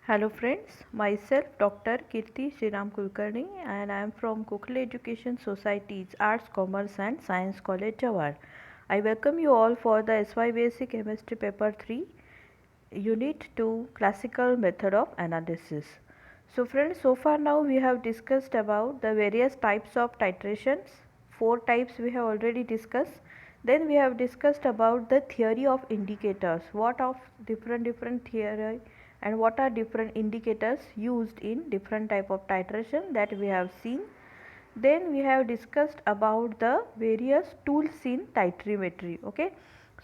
Hello friends, myself Dr. Kirti Sriram Kulkarni and I am from Kokhle Education Society's Arts, Commerce and Science College, Jawar. I welcome you all for the SY Basic Chemistry Paper 3, Unit 2, Classical Method of Analysis. So friends, so far now we have discussed about the various types of titrations. 4 types we have already discussed. Then we have discussed about the theory of indicators, what of different theory and what are different indicators used in different type of titration that we have seen. Then we have discussed about the various tools in titrimetry. Okay,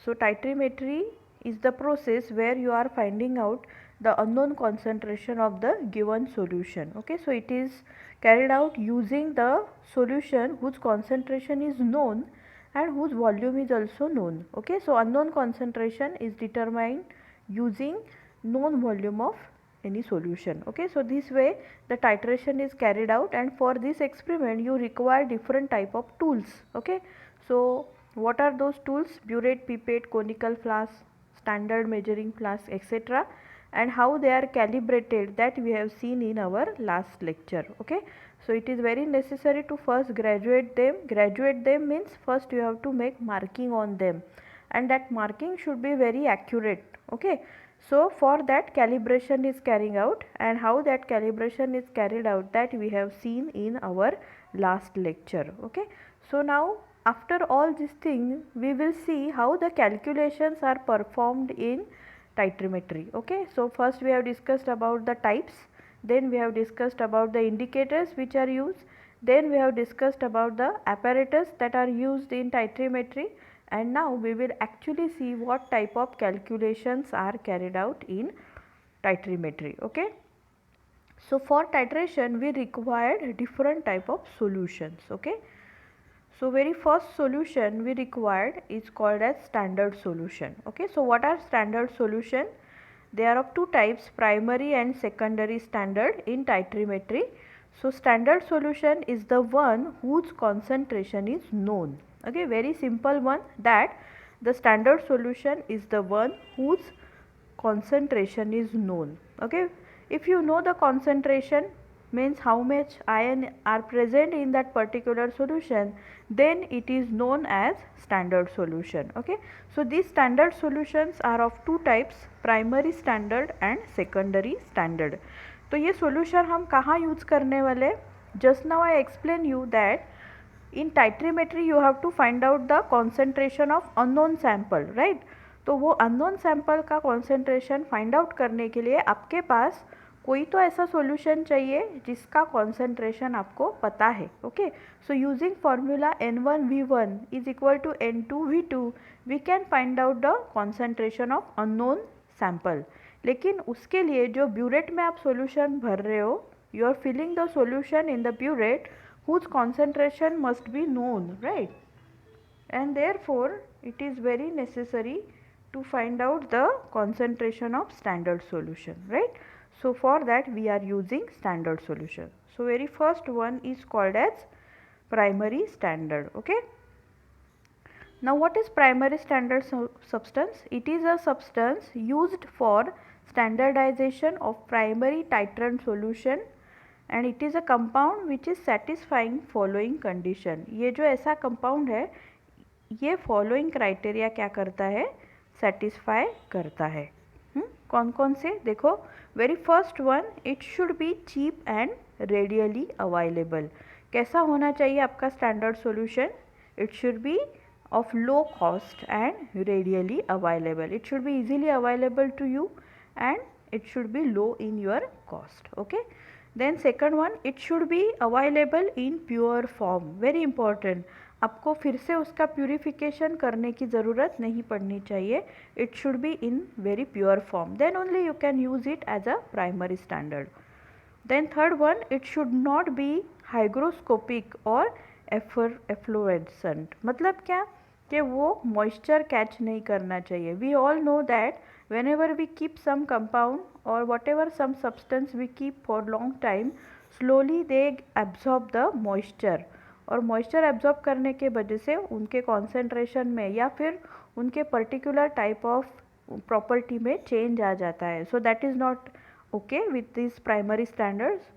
so titrimetry is the process where you are finding out the unknown concentration of the given solution. Okay, so it is carried out using the solution whose concentration is known and whose volume is also known. Okay, so unknown concentration is determined using known volume of any solution. Okay, so this way the titration is carried out, and for this experiment you require different type of tools. Okay, so what are those tools? Burette, pipette, conical flask, standard measuring flask, etc., and how they are calibrated, that we have seen in our last lecture. Okay, so it is very necessary to first graduate them means first you have to make marking on them, and that marking should be very accurate. Okay, so for that calibration is carrying out, and how that calibration is carried out, that we have seen in our last lecture. Okay, so now after all this thing we will see how the calculations are performed in titrimetry. Okay, so first we have discussed about the types, then we have discussed about the indicators which are used, then we have discussed about the apparatus that are used in titrimetry, and now we will actually see what type of calculations are carried out in titrimetry. Okay, so for titration we required different type of solutions. Okay, so very first solution we required is called as standard solution. Okay, so what are standard solution? They are of two types, primary and secondary standard in titrimetry. So standard solution is the one whose concentration is known. Okay, very simple one, that the standard solution is the one whose concentration is known. Okay, if you know the concentration, means how much ion are present in that particular solution, then it is known as standard solution. Okay, so these standard solutions are of two types, primary standard and secondary standard. तो ये solution हम कहाँ use करने वाले? Just now I explain you that in titrimetry you have to find out the concentration of unknown sample, right? तो वो unknown sample का concentration find out करने के लिए आपके पास कोई तो ऐसा सॉल्यूशन चाहिए जिसका कॉन्सेंट्रेशन आपको पता है. Okay, so using formula N1V1 is equal to N2V2 we can find out the concentration of unknown sample. लेकिन उसके लिए जो ब्यूरेट में आप सॉल्यूशन भर रहे हो, you are filling the solution in the burette whose concentration must be known, right? And therefore it is very necessary to find out the concentration of standard solution, right? So for that we are using standard solution. So very first one is called as primary standard. Okay, now what is primary standard substance? It is a substance used for standardization of primary titrant solution and it is a compound which is satisfying following condition. ये जो ऐसा compound है, ये following criteria क्या करता है? Satisfy करता है. कौन कौन से? देखो, very first one, it should be cheap and readily available. कैसा होना चाहिए आपका standard solution? It should be of low cost and readily available. It should be easily available to you and it should be low in your cost. Okay, then second one, it should be available in pure form. Very important, आपको फिर से उसका purification करने की ज़रूरत नहीं पड़नी चाहिए. It should be in very pure form, then only you can use it as a primary standard. Then third one, it should not be hygroscopic और एफ्लोरेसेंट. मतलब क्या कि वो मॉइस्चर कैच नहीं करना चाहिए. We all know that whenever we keep some compound or whatever some substance we keep for long time, slowly they absorb the moisture, और moisture absorb करने के वजह से उनके कॉन्सेंट्रेशन में या फिर उनके पर्टिकुलर टाइप ऑफ प्रॉपर्टी में चेंज आ जाता है. So that is not okay with these primary standards?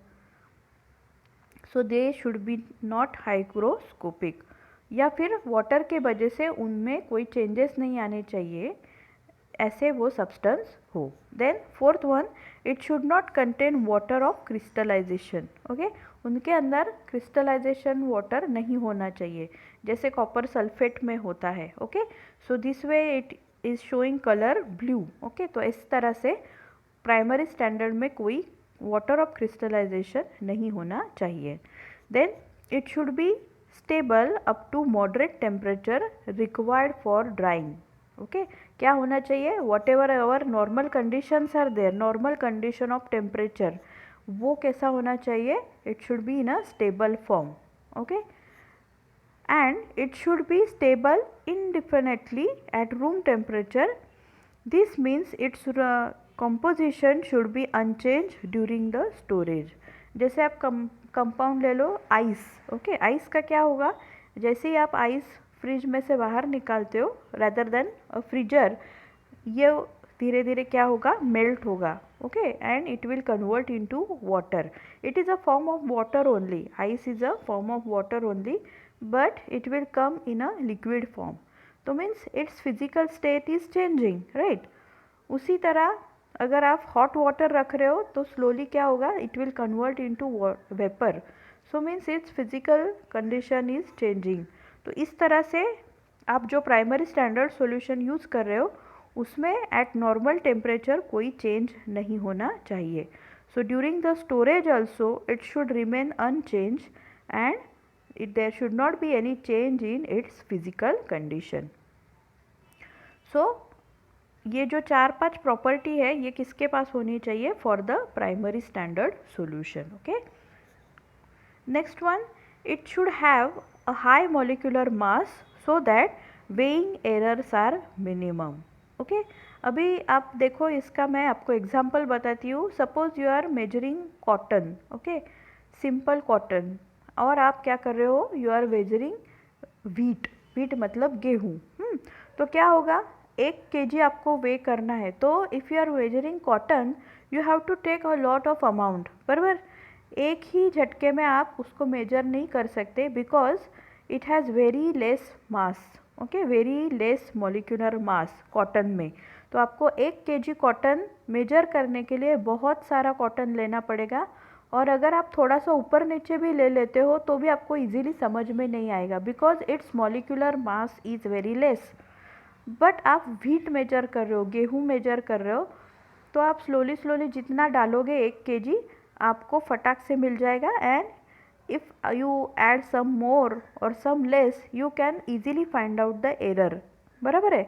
So they should be not hygroscopic, या फिर वाटर के वजह से उनमें कोई चेंजेस नहीं आने चाहिए, ऐसे वो सब्सटेंस हो। Then fourth one, it should not contain water of crystallization, okay, उनके अंदर क्रिस्टलाइजेशन वाटर नहीं होना चाहिए, जैसे कॉपर सल्फेट में होता है, okay. So this way it is showing colour blue, okay. तो इस तरह से प्राइमरी स्टैंडर्ड में कोई वाटर ऑफ क्रिस्टलाइजेशन नहीं होना चाहिए। Then it should be stable up to moderate temperature required for drying, okay. क्या होना चाहिए? Whatever our normal conditions are there, normal condition of temperature, वो कैसा होना चाहिए? It should be in a stable form, okay. And it should be stable indefinitely at room temperature. This means its composition should be unchanged during the storage. जैसे आप compound ले लो ice, okay. Ice का क्या होगा? जैसे ही आप ice fridge में से बाहर निकालते हो, rather than a freezer, ये धीरे धीरे क्या होगा? मेल्ट होगा, okay, and it will convert into water. It is a form of water only. Ice is a form of water only, but it will come in a liquid form. तो means its physical state is changing, right? उसी तरह अगर आप hot water रख रहे हो तो slowly क्या होगा? It will convert into vapor. So means its physical condition is changing. तो इस तरह से आप जो primary standard solution use कर रहे हो उसमें at normal temperature कोई change नहीं होना चाहिए. So during the storage also it should remain unchanged and there should not be any change in its physical condition. So ये जो 4-5 प्रॉपर्टी है ये किसके पास होनी चाहिए? For the primary standard solution, okay. Next one, it should have a high molecular mass so that weighing errors are minimum, okay. अभी आप देखो, इसका मैं आपको एग्जांपल बताती हूँ. Suppose you are measuring cotton, okay, simple cotton, और आप क्या कर रहे हो? You are measuring wheat. Wheat मतलब गेहूँ. तो क्या होगा? 1 kg आपको वे करना है. तो if you are measuring cotton you have to take a lot of amount, बराबर. एक ही झटके में आप उसको मेजर नहीं कर सकते because it has very less mass, okay, very less molecular mass cotton में. तो आपको 1 kg कॉटन मेजर करने के लिए बहुत सारा कॉटन लेना पड़ेगा, और अगर आप थोड़ा सा ऊपर नीचे भी ले लेते हो तो भी आपको इजीली समझ में नहीं आएगा because it's molecular mass is very less. But आप व्हीट मेजर कर रहे हो, गेहूँ मेजर कर रहे हो, तो आप स्लोली स्लोली जितना डालोगे 1 kg आपको फटाक से मिल जाएगा. And if you add some more और some less you can easily find out the error, बराबर है.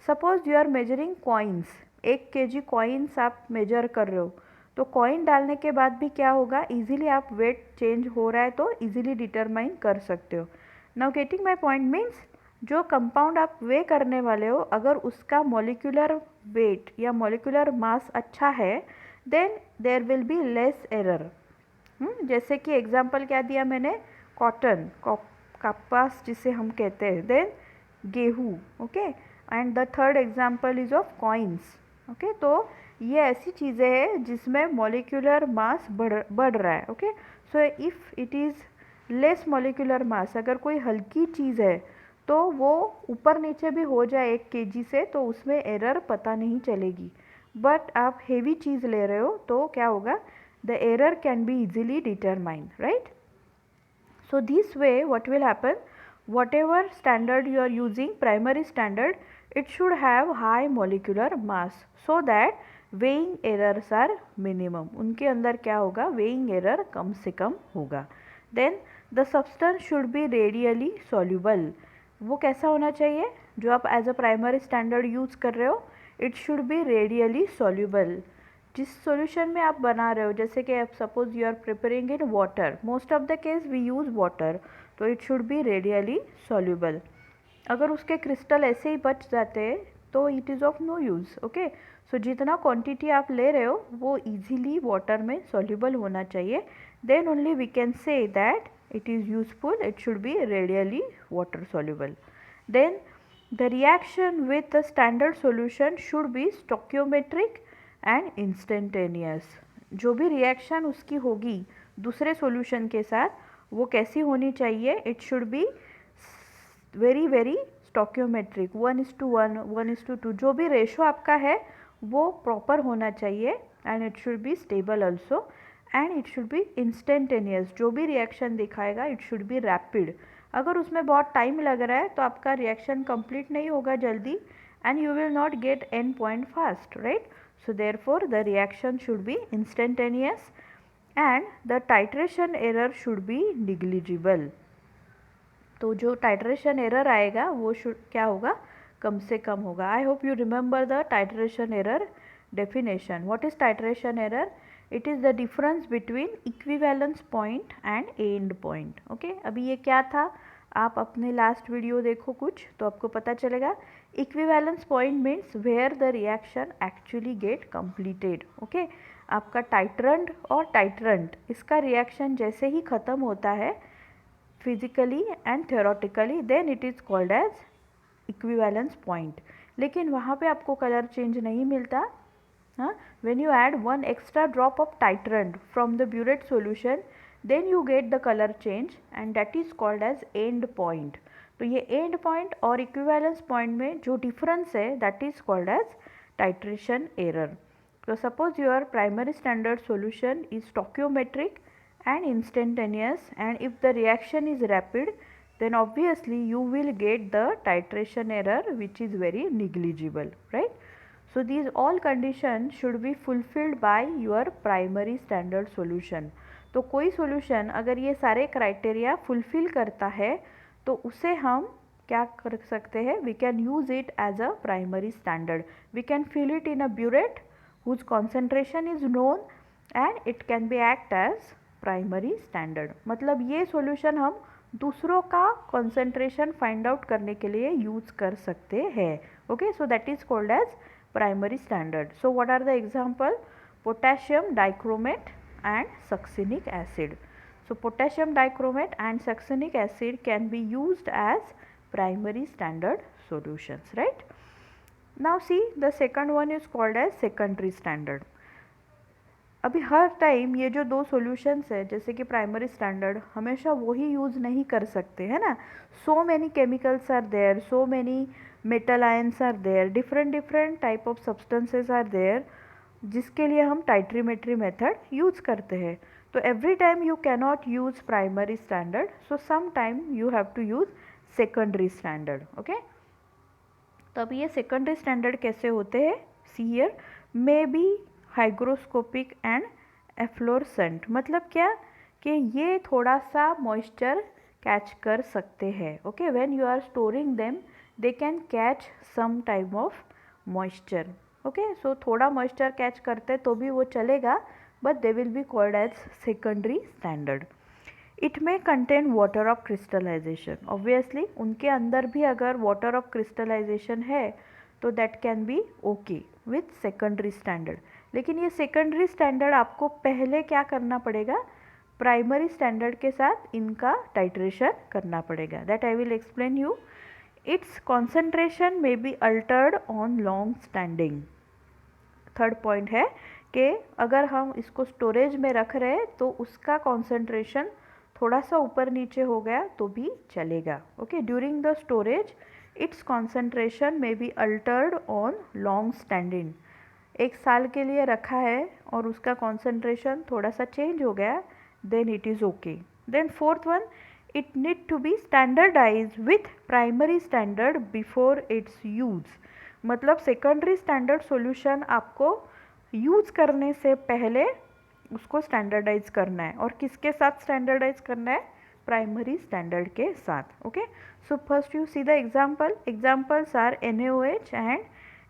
Suppose you are measuring coins, 1 kg coins आप मेजर कर रहे हो, तो कॉइन डालने के बाद भी क्या होगा? इजीली आप वेट चेंज हो रहा है तो इजीली डिटरमाइन कर सकते हो. Now getting my point means जो कंपाउंड आप वे करने वाले हो अगर उसका मॉलिक्यूलर वेट या मॉलिक्यूलर मास अच्छा है then there will be less error. जैसे कि एग्जांपल क्या दिया मैंने? कॉटन, कपास जिसे हम कहते हैं, देन गेहूँ, okay, and the third example is of coins, okay. तो ये ऐसी चीज़ें हैं जिसमें मॉलिक्यूलर मास बढ़ रहा है, okay. So if it is less molecular mass, अगर कोई हल्की चीज़ है तो वो ऊपर नीचे भी हो जाए 1 kg से तो उसमें एरर पता नहीं चलेगी. बट आप हेवी चीज़ ले रहे हो तो क्या होगा? The error can be easily determined, right. So this way what will happen, whatever standard you are using, primary standard, it should have high molecular mass so that weighing errors are minimum. उनके अंदर क्या होगा? weighing error कम से कम होगा. then the substance should be radially soluble. वो कैसा होना चाहिए? जो आप as a primary standard use कर रहे हो it should be readily soluble. जिस सॉल्यूशन में आप बना रहे हो, जैसे कि आप suppose you are preparing in water, most of the case we use water, तो it should be readily soluble. अगर उसके क्रिस्टल ऐसे ही बच जाते हैं तो it is of no use, okay. So जितना क्वांटिटी आप ले रहे हो वो इजीली वाटर में सॉल्यूबल होना चाहिए. Then only we can say that it is useful, it should be radially water soluble. Then the reaction with the standard solution should be stoichiometric and instantaneous. जो भी रिएक्शन उसकी होगी दूसरे solution के साथ वो कैसी होनी चाहिए, it should be very very stoichiometric, 1:1, 1:2, जो भी रेशो आपका है वो प्रॉपर होना चाहिए and it should be stable also and it should B instantaneous. जो भी रिएक्शन दिखाएगा इट शुड बी रैपिड। अगर उसमें बहुत टाइम लग रहा है तो आपका रिएक्शन कंप्लीट नहीं होगा जल्दी and you will not get end point fast, right? So therefore the reaction should be instantaneous and the titration error should be negligible. तो जो टाइट्रेशन एरर आएगा वो क्या होगा, कम से कम होगा। I hope you remember the titration error definition. What is titration error? It is the difference between equivalence point and and point. Okay, अभी ये क्या था, आप अपने लास्ट वीडियो देखो कुछ तो आपको पता चलेगा। Equivalence point means where the reaction actually get completed. Okay, आपका टाइट्रेंट और टाइट्रेंट इसका रिएक्शन जैसे ही ख़त्म होता है physically and theoretically, then it is called as equivalence point. लेकिन वहाँ पे आपको कलर चेंज नहीं मिलता। when you add one extra drop of titrant from the burette solution then you get the color change and that is called as end point. तो ये end point और equivalence point में जो difference है that is called as titration error. So suppose your primary standard solution is stoichiometric and instantaneous and if the reaction is rapid then obviously you will get the titration error which is very negligible, right? So these all conditions should be fulfilled by your primary standard solution. तो कोई solution अगर ये सारे criteria fulfill करता है तो उसे हम क्या कर सकते हैं, we can use it as a primary standard. We can fill it in a burette whose concentration is known and it can be act as primary standard. मतलब ये solution हम दूसरों का concentration find out करने के लिए use कर सकते हैं. Okay, so that is called as primary standard. So what are the example? Potassium dichromate and succinic acid. So potassium dichromate and succinic acid can be used as primary standard solutions, right? Now see, the second one is called as secondary standard. अभी हर time ये जो दो solutions है जैसे कि primary standard हमेशा वही यूज़ नहीं कर सकते है ना। So many chemicals are there, so many metal ions are there, different type of substances are there जिसके लिए हम टाइट्रीमेट्री मेथड यूज़ करते हैं। तो every time you cannot use primary standard, so some time you have to use secondary standard. Okay, तो अब ये secondary standard कैसे होते हैं, see here, may be hygroscopic and efflorescent. मतलब क्या कि ये थोड़ा सा मॉइस्चर कैच कर सकते हैं। Okay, when you are storing them they can catch some type of moisture. Okay, so थोड़ा मॉइस्चर कैच करते तो भी वो चलेगा but they will be called as secondary standard. It may contain water of crystallization, obviously उनके अंदर भी अगर वाटर ऑफ क्रिस्टलाइजेशन है तो that can be okay with secondary standard. लेकिन ये सेकेंडरी स्टैंडर्ड आपको पहले क्या करना पड़ेगा, प्राइमरी स्टैंडर्ड के साथ इनका टाइट्रेशन करना पड़ेगा। That I will explain you. It's concentration may be altered on long standing. Third point है कि अगर हम इसको स्टोरेज में रख रहे हैं तो उसका कॉन्सेंट्रेशन थोड़ा सा ऊपर नीचे हो गया तो भी चलेगा। Okay, during the storage it's concentration may be altered on long standing. एक साल के लिए रखा है और उसका कॉन्सेंट्रेशन थोड़ा सा चेंज हो गया, then it is okay. Then fourth one, it need to be standardize with primary standard before its use. मतलब सेकेंडरी स्टैंडर्ड सॉल्यूशन आपको यूज करने से पहले उसको स्टैंडर्डाइज करना है। और किसके साथ स्टैंडर्डाइज करना है, प्राइमरी स्टैंडर्ड के साथ। Okay, so first you see the example. Examples are NaOH and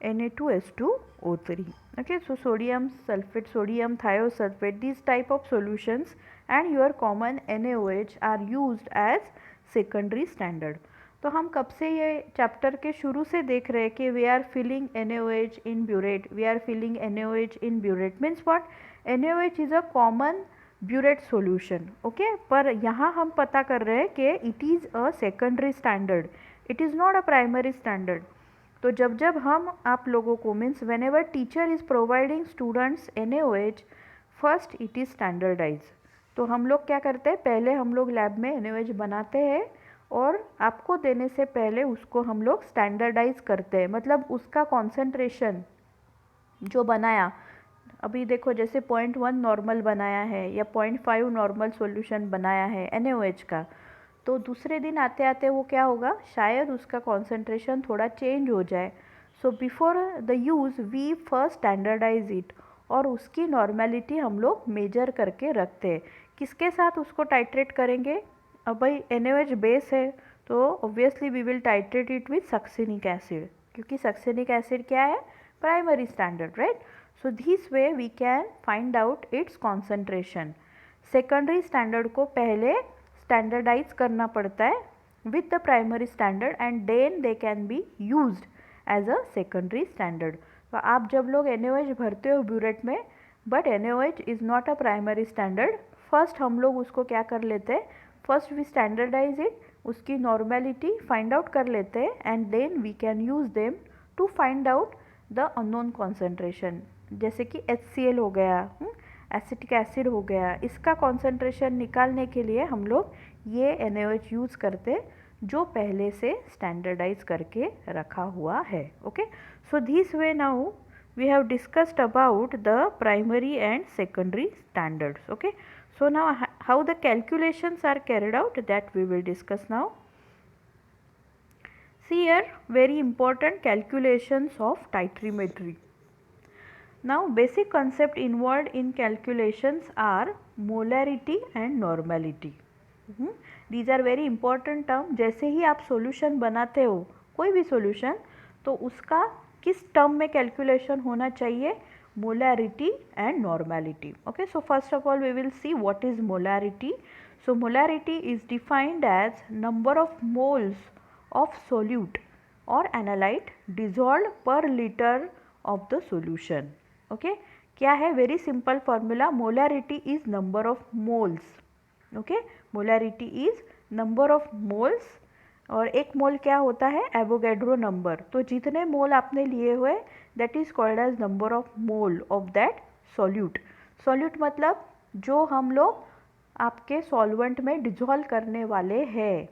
Na2H2O3. Okay, so sodium sulfate, sodium thiosulfate, these type of solutions and your common NaOH are used as secondary standard. तो हम कब से ये chapter के शुरू से देख रहे हैं कि we are filling NaOH in burette, we are filling NaOH in burette means what, NaOH is a common burette solution. Okay, पर यहाँ हम पता कर रहे हैं कि it is a secondary standard, it is not a primary standard. तो जब जब हम आप लोगों को means whenever teacher is providing students NaOH, first it is standardize. तो हम लोग क्या करते हैं, पहले हम लोग लैब में NaOH बनाते हैं और आपको देने से पहले उसको हम लोग स्टैंडर्डाइज करते हैं, मतलब उसका कॉन्सेंट्रेशन जो बनाया, अभी देखो जैसे 0.1 नॉर्मल बनाया है या 0.5 नॉर्मल सॉल्यूशन बनाया है NaOH का, तो दूसरे दिन आते आते वो क्या होगा, शायद उसका कॉन्सेंट्रेशन थोड़ा चेंज हो जाए। So before the use we first standardize it, और उसकी नॉर्मेलिटी हम लोग मेजर करके रखते हैं। किसके साथ उसको टाइट्रेट करेंगे, अब भाई NaOH बेस है तो obviously we will titrate it with succinic acid, क्योंकि सक्सिनिक एसिड क्या है, primary standard, right. So this way we can find out its concentration. Secondary standard को पहले स्टैंडर्डाइज करना पड़ता है with the primary standard and then they can be used as a secondary standard. तो आप जब लोग NaOH भरते हो ब्यूरेट में, but NaOH is not a primary standard, first हम लोग उसको क्या कर लेते हैं, फर्स्ट वी स्टैंडर्डाइज इट, उसकी नॉर्मेलिटी फाइंड आउट कर लेते हैं and then we can use them to find out the unknown concentration. जैसे कि HCl हो गया, एसिटिक एसिड हो गया, इसका कॉन्सेंट्रेशन निकालने के लिए हम लोग ये NaOH यूज़ करते जो पहले से स्टैंडर्डाइज करके रखा हुआ है। Okay, so this way now we have discussed about the primary and secondary standards. Okay, so now how the calculations are carried out, that we will discuss now. See here, very important calculations of titrimetry. Now basic concept involved in calculations are molarity and normality. These are very important term. जैसे ही आप solution बनाते हो कोई भी solution, तो उसका किस term में कैलकुलेशन होना चाहिए, molarity and normality. Okay, so first of all we will see what is molarity. So molarity is defined as number of moles of solute और analyte dissolve per liter of the solution. Okay, क्या है, very simple formula, molarity is number of moles. Okay, molarity is number of moles, और एक मोल क्या होता है, Avogadro number. तो जितने मोल आपने लिए हुए that is called as number of mole of that solute. Solute मतलब जो हम लोग आपके सॉल्वेंट में डिजॉल्व करने वाले हैं,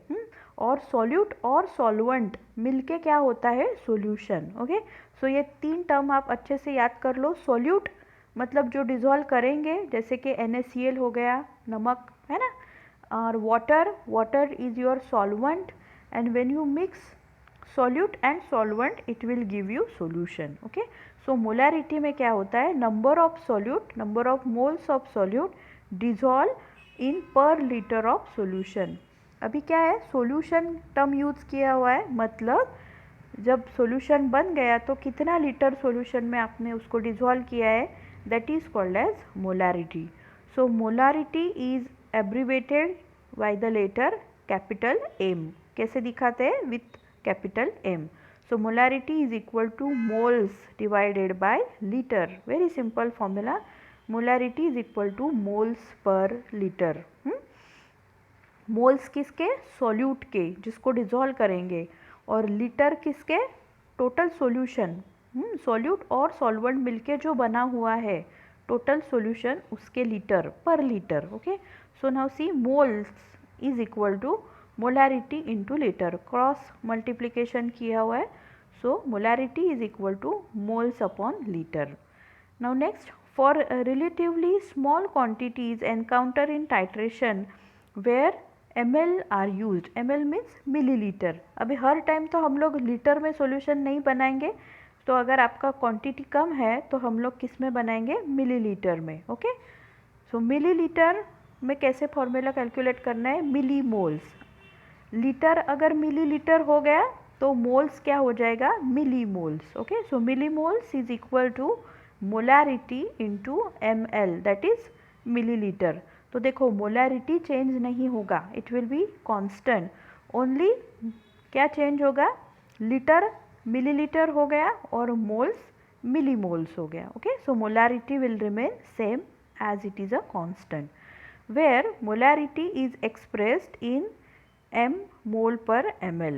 और सॉल्यूट और सॉल्वेंट मिलके क्या होता है, सॉल्यूशन। ओके, सो ये तीन टर्म आप अच्छे से याद कर लो। सॉल्यूट मतलब जो डिजॉल्व करेंगे, जैसे कि NaCl हो गया, नमक है ना, और water is your solvent, and when you mix solute and solvent it will give you solution. Okay, so molarity में क्या होता है, number of solute, number of moles of solute dissolve in per liter of solution. अभी क्या है, solution term use किया हुआ है, मतलब जब solution बन गया तो कितना लीटर solution में आपने उसको dissolve किया है, that is called as molarity. So molarity is abbreviated by the letter capital M. कैसे दिखाते हैं, with capital M. So molarity is equal to moles divided by liter, very simple formula, molarity is equal to moles per liter. Moles किसके, solute के, जिसको dissolve करेंगे, और liter किसके, total solution, solute और सॉल्वेंट मिलके जो बना हुआ है टोटल सॉल्यूशन, उसके liter per liter. Okay, so now see, moles is equal to molarity into liter, cross multiplication किया हुआ है, so molarity is equal to moles upon liter. Now next, for relatively small quantities encounter in titration where ml are used, ml means milliliter. अभी हर time तो हम लोग litre में solution नहीं बनाएंगे, तो अगर आपका क्वांटिटी कम है तो हम लोग किस में बनाएंगे, मिलीलीटर में। ओके, सो मिलीलीटर में कैसे फॉर्मूला कैलकुलेट करना है, मिली मोल्स। लीटर अगर मिलीलीटर हो गया तो मोल्स क्या हो जाएगा, milli moles. Okay, so milli moles is equal to molarity into ml, that is millilitre. तो देखो मोलैरिटी चेंज नहीं होगा, it will be constant, only क्या चेंज होगा, लीटर मिलीलीटर हो गया और मोल्स मिली मोल्स हो गया। Okay, so molarity will remain same as it is a constant, where molarity is expressed in m मोल पर ml.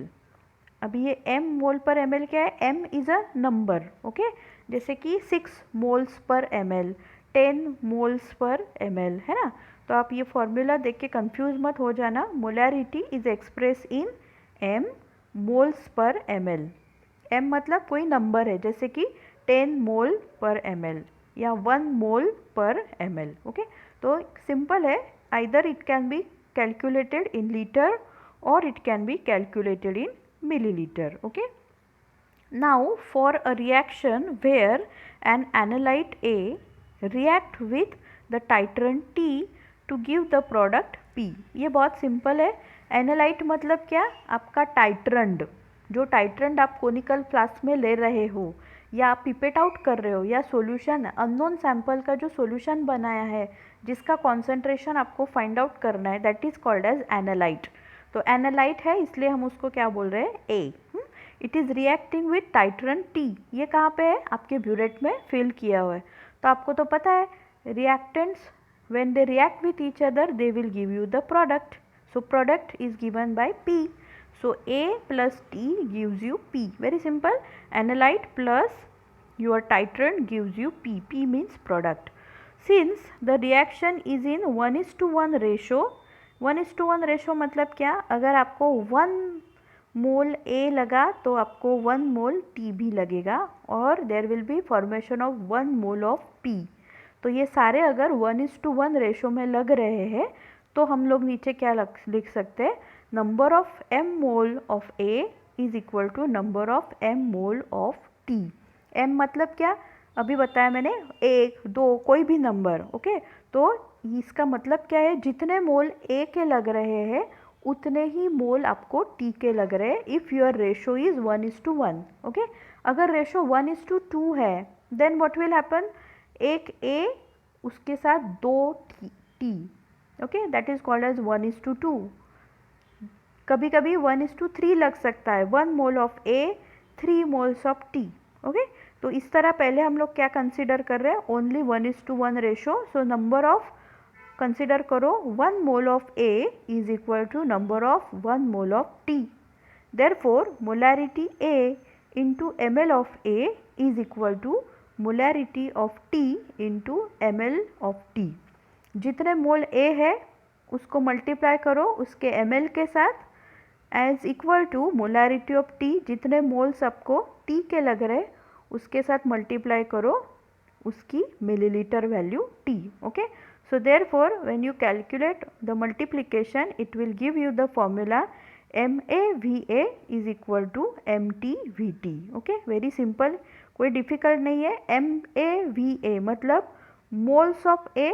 अभी ये m मोल पर ml क्या है, m is a number, okay, जैसे कि 6 moles per ml, 10 moles per ml, है ना। तो आप ये फॉर्मूला देख के कंफ्यूज मत हो जाना। Molarity is express in m moles per ml। m मतलब कोई नंबर है, जैसे कि 10 मोल पर ml या 1 मोल पर ml, ओके। तो सिंपल है, either it can be calculated in litre or it can be calculated in milliliter, okay. Now for a reaction where an analyte A react with the titrant T to give the product P, ये बहुत simple है। Analyte मतलब क्या, आपका टाइट्रंड, जो टाइट्रंड आप conical flask में ले रहे हो या आप पिपेट आउट कर रहे हो, या सॉल्यूशन अननोन सैंपल का जो सॉल्यूशन बनाया है जिसका कॉन्सेंट्रेशन आपको फाइंड आउट करना है, that is called as analyte. तो एनालाइट है इसलिए हम उसको क्या बोल रहे हैं, A. It is reacting with titrant T, ये कहाँ पे है, आपके ब्यूरेट में फिल किया हुआ है। तो आपको तो पता है reactants when they react with each other they will give you the product, so product is given by P, so A plus T gives you P, very simple, analyte plus your titrant gives you P, P means product. Since the reaction is in 1:1 ratio, 1:1 ratio मतलब क्या, अगर आपको 1 मोल A लगा तो आपको 1 मोल T भी लगेगा, और there will be formation of 1 mole of P। तो ये सारे अगर 1:1 रेशो में लग रहे हैं तो हम लोग नीचे क्या लिख सकते हैं, number of m mole of A is equal to number of m mole of T। m मतलब क्या, अभी बताया मैंने, 1 2 कोई भी नंबर, ओके। तो इसका मतलब क्या है, जितने मोल A के लग रहे हैं उतने ही मोल आपको T के लग रहे हैं, if your ratio is 1:1, okay. अगर रेशो 1:2 है देन व्हाट विल हैपन, एक A उसके साथ 2 T, ओके, दैट इज कॉल्ड एज 1:2। कभी कभी 1:3 लग सकता है, 1 mole of A 3 moles of T, okay. तो इस तरह पहले हम लोग क्या कंसिडर कर रहे हैं, only 1:1 ratio, so number of consider करो 1 mole of A is equal to number of 1 mole of T, therefore molarity A into ml of A is equal to molarity of T into ml of T। जितने मोल A है उसको multiply करो उसके ml के साथ as equal to molarity of T, जितने moles आपको T के लग रहे उसके साथ मल्टीप्लाई करो उसकी milliliter value T, okay. So therefore when you calculate the multiplication it will give you the formula MAVA is equal to MTVT, okay, very simple, कोई डिफ़िकल्ट नहीं है। MAVA मतलब मोल्स ऑफ A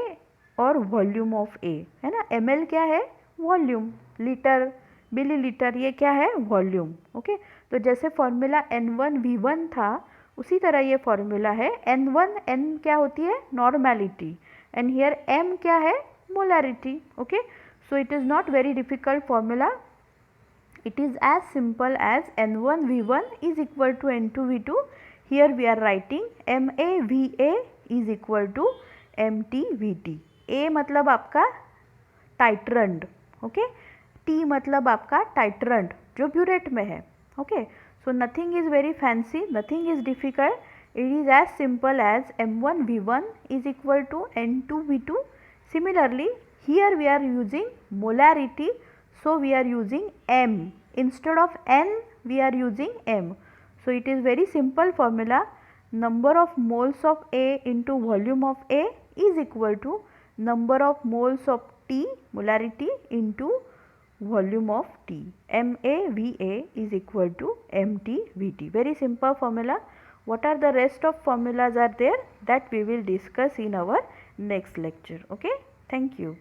और volume of A, है ना। ml क्या है, volume, litre millilitre ये क्या है, वॉल्यूम, ओके। तो जैसे फॉर्मूला N1V1 था उसी तरह ये फॉर्मूला है N1, N क्या होती है, नॉर्मेलिटी, एंड हियर M क्या है, molarity, okay. So it is not very difficult formula, it is as simple as N1V1 is equal to N2V2. Here we are writing MAVA is equal to MTVT. A मतलब आपका टाइट्रंड, okay, T मतलब आपका टाइट्रंड जो burette में है, okay. So nothing is very fancy, nothing is difficult, it is as simple as M1V1 is equal to N2V2. Similarly, here we are using molarity, so we are using M instead of N, we are using M. So it is very simple formula, number of moles of A into volume of A is equal to number of moles of T, molarity, into volume of T. MAVA is equal to MTVT. Very simple formula. What are the rest of formulas are there, that we will discuss in our next lecture, okay. Thank you.